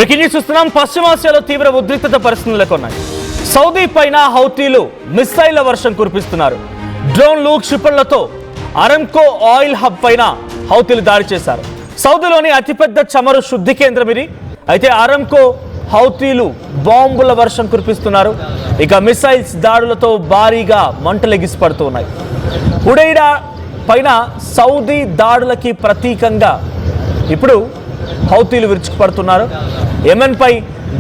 Breaking news చూస్తున్నాం. పశ్చిమాసియాలో తీవ్ర ఉద్రిక్తత పరిస్థితులు నెలకొన్నాయి. సౌదీ పైన హౌతీలు మిస్సైళ్ల వర్షం కురిపిస్తున్నారు. డ్రోన్లు, క్షిపణులతో అరంకో ఆయిల్ హబ్ పైన హౌతీలు దాడి చేశారు. సౌదీలోని అతిపెద్ద చమురు శుద్ధి కేంద్రం ఇది. అయితే అరంకో హౌతీలు బాంబుల వర్షం కురిపిస్తున్నారు. ఇక మిసైల్స్ దాడులతో భారీగా మంటలు ఎగిసిపడుతున్నాయి. హుడైడా పైన సౌదీ దాడులకి ప్రతీకంగా ఇప్పుడు హౌతీలు విరుచుకుపడుతున్నారు. యెమెన్ పై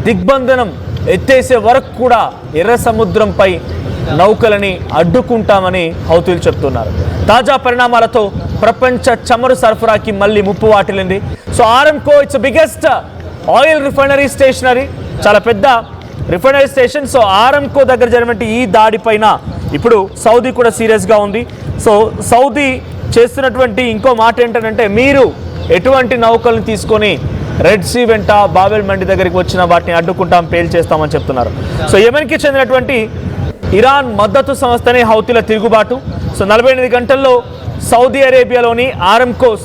దిగ్బంధనం ఎత్తేసే వరకు కూడా ఎర్ర సముద్రంపై నౌకలని అడ్డుకుంటామని హౌతీలు చెప్తున్నారు. తాజా పరిణామాలతో ప్రపంచ చమురు సరఫరాకి మళ్ళీ ముప్పు వాటిల్లింది. So Aramco its biggest oil refinery stationary, చాలా పెద్ద రిఫైనరీ స్టేషన్. సో ఆరంకో దగ్గర జరిగినటువంటి ఈ దాడి పైన ఇప్పుడు సౌదీ కూడా సీరియస్గా ఉంది. సో సౌదీ చేస్తున్నటువంటి ఇంకో మాట ఏంటంటే, మీరు ఎటువంటి నౌకలను తీసుకొని రెడ్ సీ వెంట బాబెల్ మండి దగ్గరికి వచ్చిన వాటిని అడ్డుకుంటాం, పేల్ చేస్తామని చెప్తున్నారు. సో యెమెన్కి చెందినటువంటి ఇరాన్ మద్దతు సంస్థనే హౌతీల తిరుగుబాటు. సో 48 గంటల్లో సౌదీ అరేబియాలోని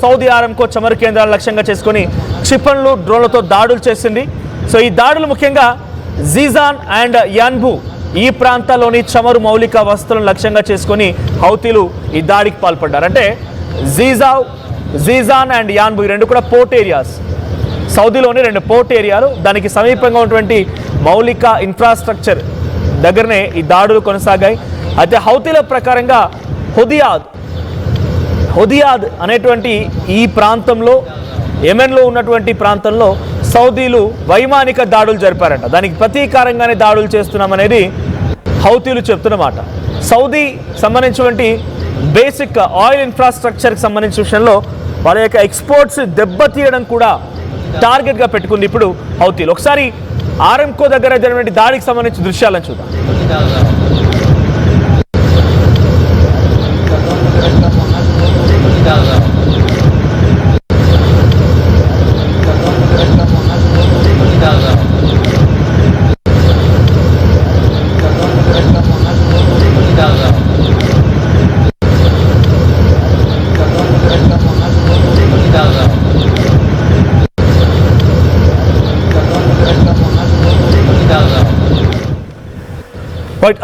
సౌదీ ఆరంకో చమురు కేంద్రాలను లక్ష్యంగా చేసుకొని క్షిపణులు, డ్రోన్లతో దాడులు చేసింది. సో ఈ దాడులు ముఖ్యంగా జీజాన్ అండ్ యాన్బు ఈ ప్రాంతాల్లోని చమురు మౌలిక వస్తువులను లక్ష్యంగా చేసుకొని హౌతీలు ఈ దాడికి పాల్పడ్డారు. అంటే జీజాన్ అండ్ యాన్బు ఈ రెండు కూడా పోర్ట్ ఏరియాస్, సౌదీలోని 2 పోర్ట్ ఏరియాలు. దానికి సమీపంగా ఉన్నటువంటి మౌలిక ఇన్ఫ్రాస్ట్రక్చర్ దగ్గరనే ఈ దాడులు కొనసాగాయి. అయితే హౌతీల ప్రకారంగా హుదియాద్ అనేటువంటి ఈ ప్రాంతంలో, యెమెన్లో ఉన్నటువంటి ప్రాంతంలో సౌదీలు వైమానిక దాడులు జరిపారంట. దానికి ప్రతీకారంగానే దాడులు చేస్తున్నామనేది హౌతీలు చెప్తున్నమాట. సౌదీ సంబంధించినటువంటి బేసిక్ ఆయిల్ ఇన్ఫ్రాస్ట్రక్చర్కి సంబంధించిన విషయంలో వాళ్ళ యొక్క ఎక్స్పోర్ట్స్ దెబ్బతీయడం కూడా టార్గెట్గా పెట్టుకుంది ఇప్పుడు హౌతీలు. ఒకసారి ఆరంకో దగ్గర జరిగిన దాడికి సంబంధించిన దృశ్యాలను చూద్దాం.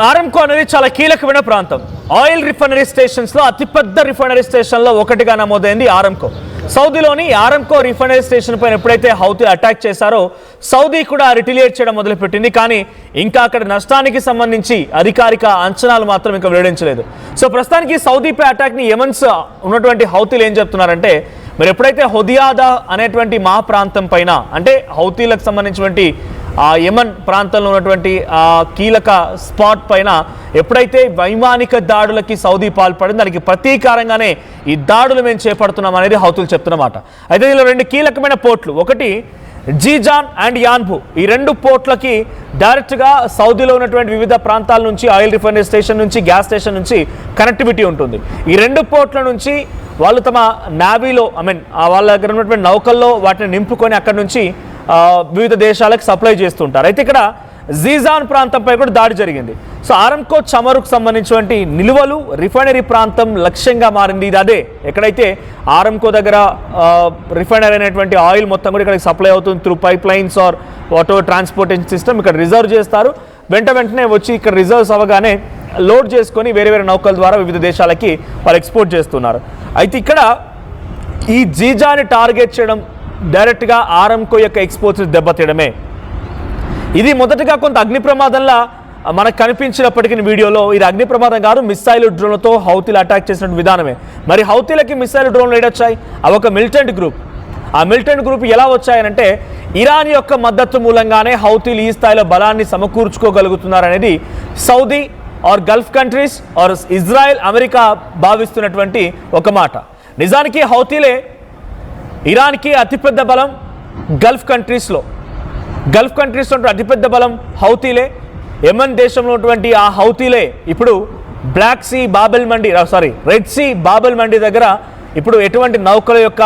ఆరంకో అనేది చాలా కీలకమైన ప్రాంతం. ఆయిల్ రిఫైనరీ స్టేషన్స్లో అతిపెద్ద రిఫైనరీ స్టేషన్లో ఒకటిగా నమోదైంది ఆరంకో. సౌదీలోని ఆరంకో రిఫైనరీ స్టేషన్ పైన ఎప్పుడైతే హౌతీ అటాక్ చేశారో సౌదీ కూడా రిటిలియేట్ చేయడం మొదలుపెట్టింది. కానీ ఇంకా అక్కడ నష్టానికి సంబంధించి అధికారిక అంచనాలు మాత్రం ఇంకా వెల్లడించలేదు. సో ప్రస్తుతానికి సౌదీపై అటాక్ని యెమెన్స్ ఉన్నటువంటి హౌతీలు ఏం చెప్తున్నారంటే, మరి ఎప్పుడైతే హుదియాదా అనేటువంటి మా ప్రాంతం పైన, అంటే హౌతీలకు సంబంధించినటువంటి ఆ యెమెన్ ప్రాంతంలో ఉన్నటువంటి ఆ కీలక స్పాట్ పైన ఎప్పుడైతే వైమానిక దాడులకి సౌదీ పాల్పడింది, దానికి ప్రతీకారంగానే ఈ దాడులు మేము చేపడుతున్నాం అనేది హౌతీలు చెప్తున్నమాట. అయితే దీనిలో 2 కీలకమైన పోర్ట్లు, ఒకటి జీజాన్ అండ్ యాన్బు. ఈ 2 పోర్ట్లకి డైరెక్ట్గా సౌదీలో ఉన్నటువంటి వివిధ ప్రాంతాల నుంచి, ఆయిల్ రిఫైనరీ స్టేషన్ నుంచి, గ్యాస్ స్టేషన్ నుంచి కనెక్టివిటీ ఉంటుంది. ఈ 2 పోర్ట్ల నుంచి వాళ్ళు తమ నావీలో, వాళ్ళ దగ్గర ఉన్నటువంటి నౌకల్లో వాటిని నింపుకొని అక్కడి నుంచి వివిధ దేశాలకు సప్లై చేస్తుంటారు. అయితే ఇక్కడ జీజాన్ ప్రాంతంపై కూడా దాడి జరిగింది. సో ఆరంకో చమురుకు సంబంధించినటువంటి నిల్వలు, రిఫైనరీ ప్రాంతం లక్ష్యంగా మారింది. ఇది అదే ఎక్కడైతే ఆరంకో దగ్గర రిఫైనరీ అనేటువంటి ఆయిల్ మొత్తం కూడా ఇక్కడికి సప్లై అవుతుంది through pipe lines or auto transportation system. ఇక్కడ రిజర్వ్ చేస్తారు, వెంటనే వచ్చి ఇక్కడ రిజర్వ్స్ అవ్వగానే లోడ్ చేసుకొని వేరే నౌకల ద్వారా వివిధ దేశాలకి వాళ్ళు ఎక్స్పోర్ట్ చేస్తున్నారు. అయితే ఇక్కడ ఈ జీజాని టార్గెట్ చేయడం, డైరెక్ట్గా ఆరంకో యొక్క ఎక్స్పోర్ట్స్ దెబ్బతీయడమే. ఇది మొదటగా కొంత అగ్ని ప్రమాదంలా మనకు కనిపించినప్పటికీ వీడియోలో ఇది అగ్ని ప్రమాదం కాదు, మిస్సైల్ డ్రోన్లతో హౌతీలు అటాక్ చేసిన విధానమే. మరి హౌతీలకి మిస్సైల్ డ్రోన్లు ఏడొచ్చాయి? అవి ఒక మిలిటెంట్ గ్రూప్. ఆ మిలిటెంట్ గ్రూప్ ఎలా వచ్చాయనంటే, ఇరాన్ యొక్క మద్దతు మూలంగానే హౌతీలు ఈ స్థాయిలో బలాన్ని సమకూర్చుకోగలుగుతున్నారనేది Saudi or Gulf countries or Israel, America భావిస్తున్నటువంటి ఒక మాట. నిజానికి హౌతీలే ఇరాన్కి అతిపెద్ద బలం. గల్ఫ్ కంట్రీస్లో అతిపెద్ద బలం హౌతీలే. యెమెన్ దేశంలో ఉన్నటువంటి ఆ హౌతీలే ఇప్పుడు రెడ్ సీ బాబెల్ మండి దగ్గర ఇప్పుడు ఎటువంటి నౌకల యొక్క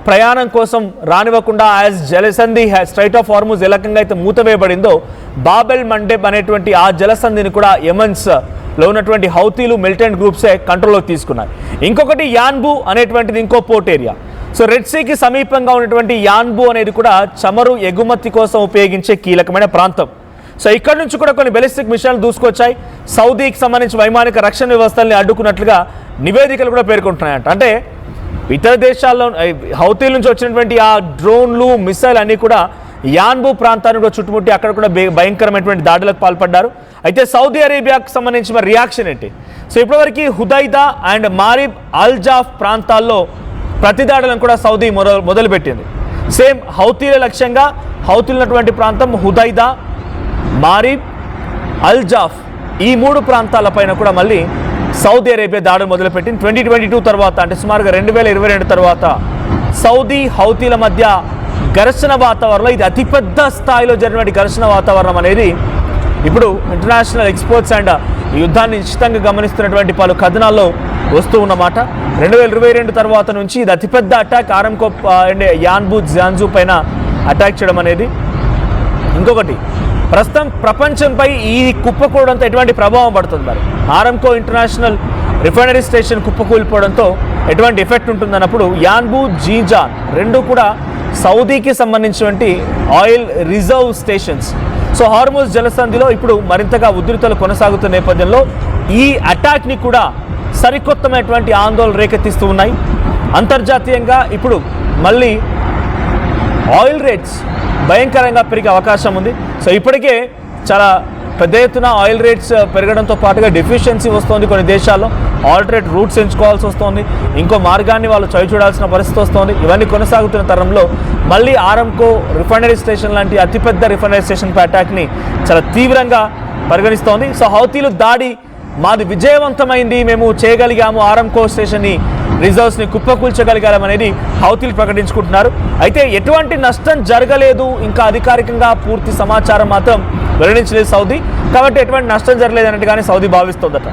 ప్రయాణం కోసం రానివ్వకుండా యాజ్ జలసంధి స్ట్రైట్ ఆఫ్ హార్ముజ్ ఏ రకంగా అయితే మూతవేయబడిందో, బాబెల్ మండెబ్ అనేటువంటి ఆ జలసంధిని కూడా యెమెన్స్లో ఉన్నటువంటి హౌతీలు, మిలిటెంట్ గ్రూప్సే కంట్రోల్లోకి తీసుకున్నాయి. ఇంకొకటి యాన్బు అనేటువంటిది ఇంకో పోర్ట్ ఏరియా. సో రెడ్ సీకి సమీపంగా ఉన్నటువంటి యాన్బు అనేది కూడా చమురు ఎగుమతి కోసం ఉపయోగించే కీలకమైన ప్రాంతం. సో ఇక్కడ నుంచి కూడా కొన్ని బెలిస్టిక్ మిషన్లు దూసుకొచ్చాయి. సౌదీకి సంబంధించి వైమానిక రక్షణ వ్యవస్థల్ని అడ్డుకున్నట్లుగా నివేదికలు కూడా పేర్కొంటున్నాయంట. అంటే ఇతర దేశాల్లో హౌతీల నుంచి వచ్చినటువంటి ఆ డ్రోన్లు మిసైల్ అన్నీ కూడా యాన్బు ప్రాంతాన్ని కూడా చుట్టుముట్టి అక్కడ కూడా భయంకరమైనటువంటి దాడులకు పాల్పడ్డారు. అయితే సౌదీ అరేబియాకు సంబంధించి మరి రియాక్షన్ ఏంటి? సో ఇప్పటివరకు హుదైదా అండ్ మారిబ్ అల్జాఫ్ ప్రాంతాల్లో ప్రతిదాడులను కూడా సౌదీ మొదలుపెట్టింది. సేమ్ హౌతీల లక్ష్యంగా హౌతీలు ఉన్నటువంటి ప్రాంతం హుదైదా, మారిబ్, అల్జాఫ్ ఈ 3 ప్రాంతాలపైన కూడా మళ్ళీ సౌదీ అరేబియా దాడులు మొదలుపెట్టింది. 2022 తర్వాత అంటే సుమారుగా 2022 తర్వాత సౌదీ హౌతీల మధ్య ఘర్షణ వాతావరణంలో ఇది అతిపెద్ద స్థాయిలో జరిగినటువంటి ఘర్షణ వాతావరణం అనేది ఇప్పుడు ఇంటర్నేషనల్ ఎక్స్పర్ట్స్ అండ్ ఈ యుద్ధాన్ని నిశ్చితంగా గమనిస్తున్నటువంటి పలు కథనాల్లో వస్తూ ఉన్నమాట. 2022 తర్వాత నుంచి ఇది అతిపెద్ద అటాక్ ఆరంకో అండ్ యాన్బు జాన్జు పైన అటాక్ చేయడం అనేది. ఇంకొకటి ప్రస్తుతం ప్రపంచంపై ఈ కుప్పకూడంతో ఎటువంటి ప్రభావం పడుతుంది? మరి ఆరంకో ఇంటర్నేషనల్ రిఫైనరీ స్టేషన్ కుప్పకూలిపోవడంతో ఎటువంటి ఎఫెక్ట్ ఉంటుందన్నప్పుడు యాన్బు, జీజాన్ రెండు కూడా సౌదీకి సంబంధించినటువంటి oil reserve stations. So Hormuz జలసంధిలో ఇప్పుడు మరింతగా ఉధృతలు కొనసాగుతున్న నేపథ్యంలో ఈ అటాక్ని కూడా సరికొత్తమైనటువంటి ఆందోళన రేకెత్తిస్తూ ఉన్నాయి. అంతర్జాతీయంగా ఇప్పుడు మళ్ళీ ఆయిల్ రేట్స్ భయంకరంగా పెరిగే అవకాశం ఉంది. సో ఇప్పటికే చాలా పెద్ద ఎత్తున ఆయిల్ రేట్స్ పెరగడంతో పాటుగా డెఫిషియన్సీ వస్తుంది. కొన్ని దేశాల్లో ఆల్టర్నేట్ రూట్స్ ఎంచుకోవాల్సి వస్తుంది. ఇంకో మార్గాన్ని వాళ్ళు చూడాల్సిన పరిస్థితి వస్తుంది. ఇవన్నీ కొనసాగుతున్న తరంలో మళ్ళీ ఆరంకో రిఫైనరీ స్టేషన్ లాంటి అతిపెద్ద రిఫైనరీ స్టేషన్పై అటాక్ని చాలా తీవ్రంగా పరిగణిస్తోంది. సో హౌతీలు దాడి మాది విజయవంతమైంది, మేము చేయగలిగాము, ఆరంకో స్టేషన్ని రిజర్వ్స్ని కుప్పకూల్చగలిగామనేది హౌతీలు ప్రకటించుకుంటున్నారు. అయితే ఎటువంటి నష్టం జరగలేదు, ఇంకా అధికారికంగా పూర్తి సమాచారం మాత్రం వెల్లడించలేదు సౌదీ. కాబట్టి ఎటువంటి నష్టం జరగలేదు అన్నట్టుగానే సౌదీ భావిస్తోందట.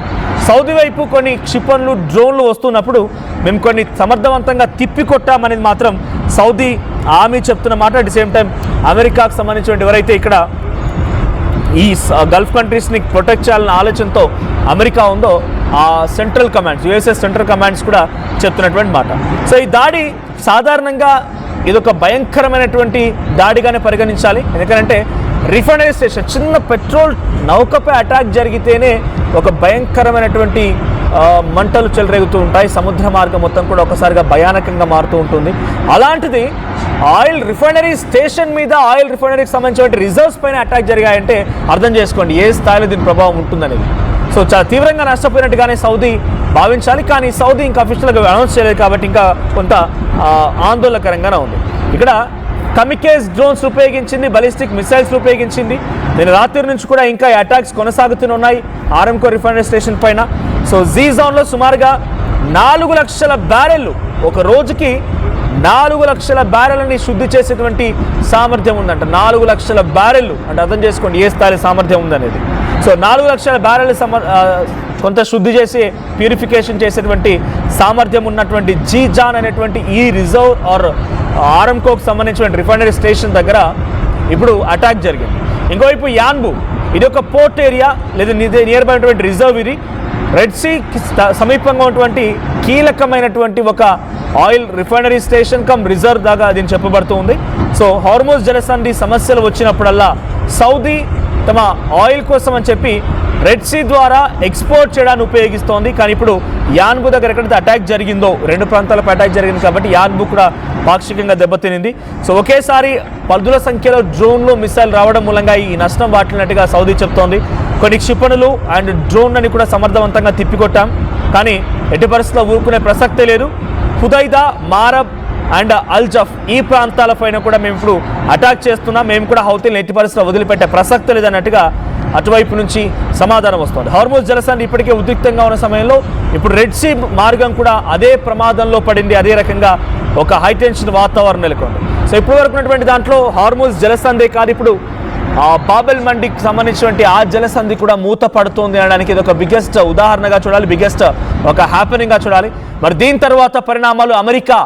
సౌదీ వైపు కొన్ని క్షిపణులు, డ్రోన్లు వస్తున్నప్పుడు మేము కొన్ని సమర్థవంతంగా తిప్పికొట్టామనేది మాత్రం సౌదీ హామీ చెప్తున్న మాట. అట్ ది సేమ్ టైం అమెరికాకు సంబంధించిన ఎవరైతే ఇక్కడ ఈ గల్ఫ్ కంట్రీస్ని ప్రొటెక్ట్ చేయాలన్న ఆలోచనతో అమెరికా ఉందో ఆ central commands, USS central commands కూడా చెప్తున్నటువంటి మాట. సో ఈ దాడి సాధారణంగా ఇదొక భయంకరమైనటువంటి దాడిగానే పరిగణించాలి. ఎందుకంటే రిఫైనరీ స్టేషన్, చిన్న పెట్రోల్ నౌకపై అటాక్ జరిగితేనే ఒక భయంకరమైనటువంటి మంటలు చెలరేగుతూ ఉంటాయి. సముద్ర మార్గం మొత్తం కూడా ఒకసారిగా భయానకంగా మారుతూ ఉంటుంది. అలాంటిది ఆయిల్ రిఫైనరీ స్టేషన్ మీద, ఆయిల్ రిఫైనరీకి సంబంధించిన రిజర్వ్స్ పైన అటాక్ జరిగాయంటే అర్థం చేసుకోండి ఏ స్థాయిలో దీని ప్రభావం ఉంటుందనేది. సో చాలా తీవ్రంగా నష్టపోయినట్టుగానే సౌదీ భావించాలి. కానీ సౌదీ ఇంకా అఫీషియల్గా అనౌన్స్ చేయలేదు కాబట్టి ఇంకా కొంత ఆందోళనకరంగానే ఉంది. ఇక్కడ కమికేజ్ డ్రోన్స్ ఉపయోగించింది, బలిస్టిక్ మిసైల్స్ ఉపయోగించింది. నేను రాత్రి నుంచి కూడా ఇంకా ఈ అటాక్స్ కొనసాగుతూనే ఉన్నాయి ఆరంకో రిఫైనరీ స్టేషన్ పైన. సో జీజాన్లో సుమారుగా 4 లక్షల బ్యారెళ్ళు, ఒక రోజుకి 4 లక్షల బ్యారెల్ని శుద్ధి చేసేటువంటి సామర్థ్యం ఉందంట. 4 లక్షల బ్యారెళ్ళు అంటే అర్థం చేసుకోండి ఏ స్థాయి సామర్థ్యం ఉందనేది. సో 4 లక్షల బ్యారెల్ కొంత శుద్ధి చేసి ప్యూరిఫికేషన్ చేసేటువంటి సామర్థ్యం ఉన్నటువంటి జీజాన్ అనేటువంటి ఈ రిజర్వ్ ఆర్ ఆరంకోకు సంబంధించిన రిఫైనరీ స్టేషన్ దగ్గర ఇప్పుడు అటాక్ జరిగింది. ఇంకోవైపు యాన్బు, ఇది ఒక పోర్ట్ ఏరియా లేదా నియర్ బై ఉన్నటువంటి రిజర్వ్. ఇది రెడ్ సీకి సమీపంగా ఉన్నటువంటి కీలకమైనటువంటి ఒక oil refinery station come reserve దాకా దీన్ని చెప్పబడుతుంది. సో హార్మోజ్ జలసంధి సమస్యలు వచ్చినప్పుడల్లా సౌదీ తమ ఆయిల్ కోసం అని చెప్పి రెడ్ సీ ద్వారా ఎక్స్పోర్ట్ చేయడానికి ఉపయోగిస్తోంది. కానీ ఇప్పుడు యాన్బు దగ్గర ఎక్కడైతే అటాక్ జరిగిందో, 2 ప్రాంతాలపై అటాక్ జరిగింది కాబట్టి యాన్బు కూడా పాక్షికంగా దెబ్బతినింది. సో ఒకేసారి పదుల సంఖ్యలో డ్రోన్లు, మిసైల్ రావడం మూలంగా ఈ నష్టం వాటిల్లినట్టుగా సౌదీ చెప్తోంది. కొన్ని క్షిపణులు అండ్ డ్రోన్లని కూడా సమర్థవంతంగా తిప్పికొట్టాం, కానీ ఎట్టి పరిస్థితుల్లో ఊరుకునే ప్రసక్తే లేదు. హుదైదా, మారబ్ అండ్ అల్జఫ్ ఈ ప్రాంతాలపైన కూడా మేము ఇప్పుడు అటాక్ చేస్తున్నాం, మేము కూడా హౌతీలను ఎట్టి పరిస్థితుల్లో వదిలిపెట్టే ప్రసక్తి లేదన్నట్టుగా అటువైపు నుంచి సమాధానం వస్తుంది. హార్మోజ్ జలసంధి ఇప్పటికే ఉద్రిక్తంగా ఉన్న సమయంలో ఇప్పుడు రెడ్ సీ మార్గం కూడా అదే ప్రమాదంలో పడింది. అదే రకంగా ఒక హైటెన్షన్ వాతావరణం నెలకొంది. సో ఇప్పటి వరకు ఉన్నటువంటి దాంట్లో హార్మోజ్ జలసంధి కాదు, ఇప్పుడు బాబెల్ మండికి సంబంధించినటువంటి ఆ జలసంధి కూడా మూత పడుతుంది అనడానికి ఇది ఒక బిగ్గెస్ట్ ఉదాహరణగా చూడాలి, బిగ్గెస్ట్ ఒక హ్యాపెనింగ్గా చూడాలి. మరి దీని తర్వాత పరిణామాలు, అమెరికా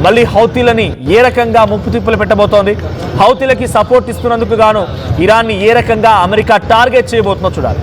మళ్ళీ హౌతీలని ఏ రకంగా ముప్పు తిప్పులు పెట్టబోతోంది, హౌతీలకి సపోర్ట్ ఇస్తున్నందుకు గాను ఇరాన్ని ఏ రకంగా అమెరికా టార్గెట్ చేయబోతుందో చూడాలి.